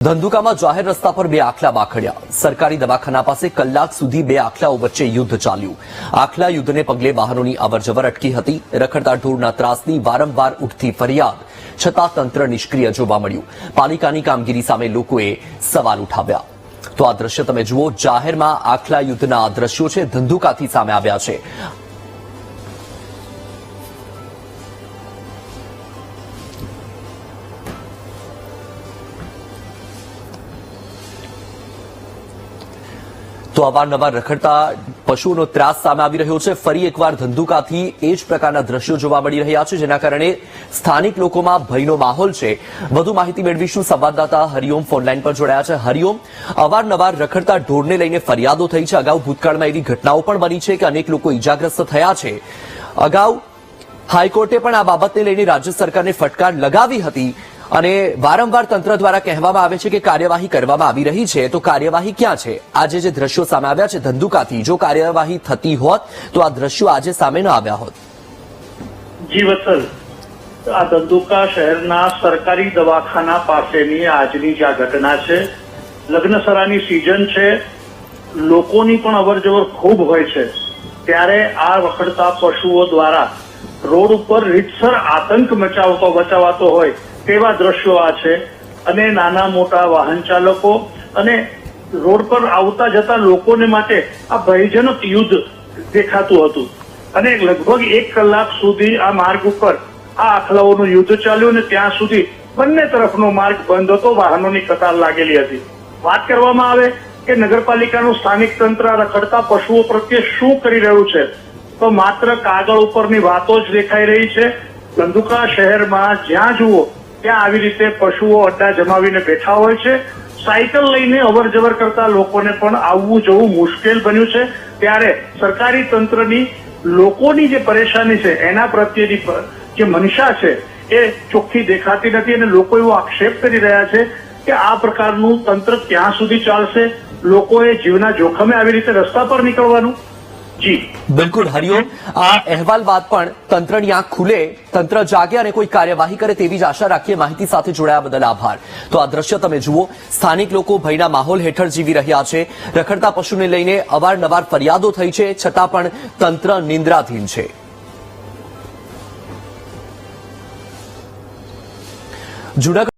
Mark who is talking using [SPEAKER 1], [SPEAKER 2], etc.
[SPEAKER 1] ધંધુકામાં જાહેર રસ્તા પર બે આખલા બાખડ્યા. સરકારી દવાખાના પાસે કલાક સુધી બે આખલાઓ વચ્ચે યુદ્ધ ચાલ્યું. આખલા યુદ્ધને પગલે વાહનોની અવરજવર અટકી હતી. રખડતા ઢોરના ત્રાસની વારંવાર ઉઠતી ફરિયાદ છતાં તંત્ર નિષ્ક્રિય જોવા મળ્યું. પાલિકાની કામગીરી સામે લોકોએ સવાલ ઉઠાવ્યા. તો આ દ્રશ્ય તમે જુઓ. જાહેરમાં આખલા યુદ્ધના આ દ્રશ્યો છે, ધંધુકાથી સામે આવ્યા છે. તો અવારનવાર રખડતા પશુઓનો ત્રાસ સામે આવી રહ્યો છે. ફરી એકવાર ધંધુકાથી એ જ પ્રકારના દ્રશ્યો જોવા મળી રહ્યા છે, જેના કારણે સ્થાનિક લોકોમાં ભયનો માહોલ છે. વધુ માહિતી મેળવીશું. સંવાદદાતા હરિઓમ ફોનલાઈન પર જોડાયા છે. હરિઓમ, અવારનવાર રખડતા ઢોરને લઈને ફરિયાદો થઈ છે. અગાઉ ભૂતકાળમાં એવી ઘટનાઓ પણ બની છે કે અનેક લોકો ઇજાગ્રસ્ત થયા છે. અગાઉ હાઈકોર્ટે પણ આ બાબતને લઈને રાજ્ય સરકારને ફટકાર લગાવી હતી અને વારંવાર તંત્ર દ્વારા કહેવામાં આવે છે કે કાર્યવાહી કરવામાં આવી રહી છે. તો કાર્યવાહી ક્યાં છે? આજે જે દ્રશ્યો સામે આવ્યા છે ધંધુકાથી, જો કાર્યવાહી થતી હોત તો આ દ્રશ્યો આજે સામે ન આવ્યા હોત.
[SPEAKER 2] જી વત્સલ, આ ધંધુકા શહેરના સરકારી દવાખાના પાસેની આજની જે આ ઘટના છે, લગ્નસરાની સિઝન છે, લોકોની પણ અવરજવર ખૂબ હોય છે, ત્યારે આ રખડતા પશુઓ દ્વારા રોડ ઉપર રીતસર આતંક મચાવાતો હોય તેવા દ્રશ્યો આ છે. અને નાના મોટા વાહન ચાલકો અને રોડ પર આવતા જતા લોકોને માટે આ ભયજનક યુદ્ધ દેખાતું હતું. અને લગભગ 1 કલાક સુધી આ માર્ગ ઉપર આ આખલાઓનું યુદ્ધ ચાલ્યું અને ત્યાં સુધી બંને તરફનો માર્ગ બંધ હતો, વાહનોની કતાર લાગેલી હતી. વાત કરવામાં આવે કે નગરપાલિકાનું સ્થાનિક તંત્ર રખડતા પશુઓ પ્રત્યે શું કરી રહ્યું છે, તો માત્ર કાગળ ઉપરની વાતો જ દેખાઈ રહી છે. ધંધુકા શહેરમાં જ્યાં જુઓ ત્યાં આવી રીતે પશુઓ અડ્ડા જમાવીને બેઠા હોય છે. સાયકલ લઈને અવર જવર કરતા લોકોને પણ આવવું જવું મુશ્કેલ બન્યું છે. ત્યારે સરકારી તંત્રની લોકોની જે પરેશાની છે એના પ્રત્યેની જે મનસા છે એ ચોખ્ખી દેખાતી નથી. અને લોકો એવો આક્ષેપ કરી રહ્યા છે કે આ પ્રકારનું તંત્ર ક્યાં સુધી ચાલશે? લોકોએ જીવના જોખમે આવી રીતે રસ્તા પર નીકળવાનું. જી
[SPEAKER 1] બિલકુલ હરિઓમ, આ અહેવાલ બાદ પણ તંત્રની આંખ ખુલે, તંત્ર જાગે અને કોઈ કાર્યવાહી કરે તેવી જ આશા રાખીએ. માહિતી સાથે જોડાયા બદલ આભાર. તો આ દ્રશ્ય તમે જુઓ. સ્થાનિક લોકો ભયના માહોલ હેઠળ જીવી રહ્યા છે. રખડતા પશુને લઈને અવારનવાર ફરિયાદો થઈ છે, છતાં પણ તંત્ર નિંદ્રાધીન છે. જૂનાગઢ